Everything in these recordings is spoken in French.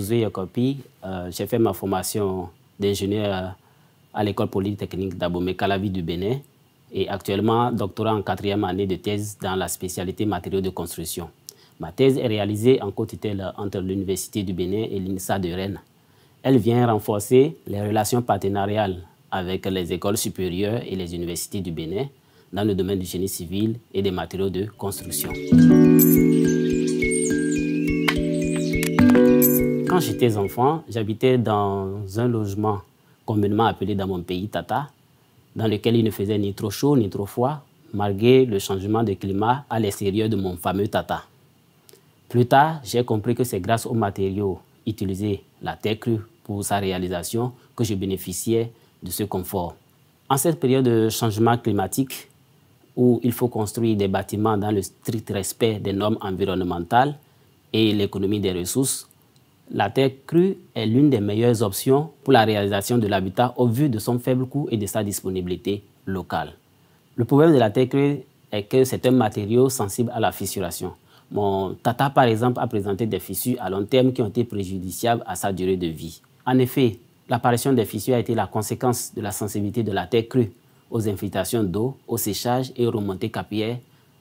Josué Yokopi. J'ai fait ma formation d'ingénieur à l'école polytechnique d'Abomey-Calavi du Bénin et actuellement doctorat en 4e année de thèse dans la spécialité matériaux de construction. Ma thèse est réalisée en co-tutelle entre l'Université du Bénin et l'INSA de Rennes. Elle vient renforcer les relations partenariales avec les écoles supérieures et les universités du Bénin dans le domaine du génie civil et des matériaux de construction. Quand j'étais enfant, j'habitais dans un logement communément appelé dans mon pays Tata, dans lequel il ne faisait ni trop chaud ni trop froid, malgré le changement de climat à l'extérieur de mon fameux Tata. Plus tard, j'ai compris que c'est grâce aux matériaux utilisés, la terre crue, pour sa réalisation, que je bénéficiais de ce confort. En cette période de changement climatique, où il faut construire des bâtiments dans le strict respect des normes environnementales et l'économie des ressources, la terre crue est l'une des meilleures options pour la réalisation de l'habitat au vu de son faible coût et de sa disponibilité locale. Le problème de la terre crue est que c'est un matériau sensible à la fissuration. Mon Tata, par exemple, a présenté des fissures à long terme qui ont été préjudiciables à sa durée de vie. En effet, l'apparition des fissures a été la conséquence de la sensibilité de la terre crue aux infiltrations d'eau, au séchage et aux remontées capillaires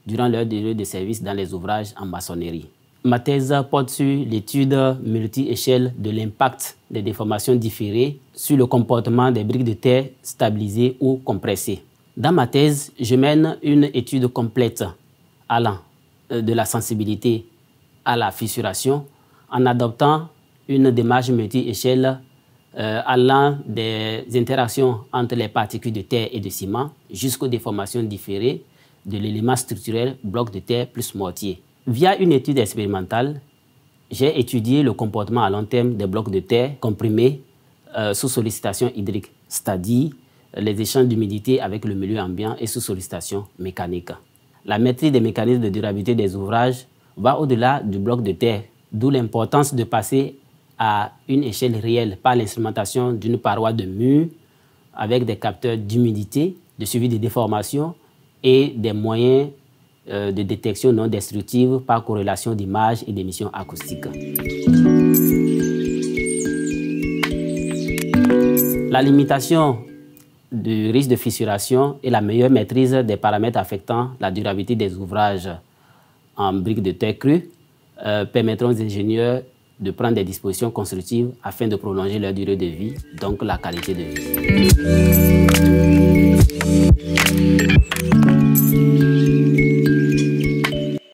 durant leur durée de service dans les ouvrages en maçonnerie. Ma thèse porte sur l'étude multi-échelle de l'impact des déformations différées sur le comportement des briques de terre stabilisées ou compressées. Dans ma thèse, je mène une étude complète allant de la sensibilité à la fissuration en adoptant une démarche multi-échelle allant des interactions entre les particules de terre et de ciment jusqu'aux déformations différées de l'élément structurel bloc de terre plus mortier. Via une étude expérimentale, j'ai étudié le comportement à long terme des blocs de terre comprimés sous sollicitation hydrique, c'est-à-dire les échanges d'humidité avec le milieu ambiant et sous sollicitation mécanique. La maîtrise des mécanismes de durabilité des ouvrages va au-delà du bloc de terre, d'où l'importance de passer à une échelle réelle par l'instrumentation d'une paroi de mur avec des capteurs d'humidité, de suivi des déformations et des moyens de détection non destructive par corrélation d'images et d'émissions acoustiques. La limitation du risque de fissuration et la meilleure maîtrise des paramètres affectant la durabilité des ouvrages en briques de terre crue permettront aux ingénieurs de prendre des dispositions constructives afin de prolonger leur durée de vie, donc la qualité de vie.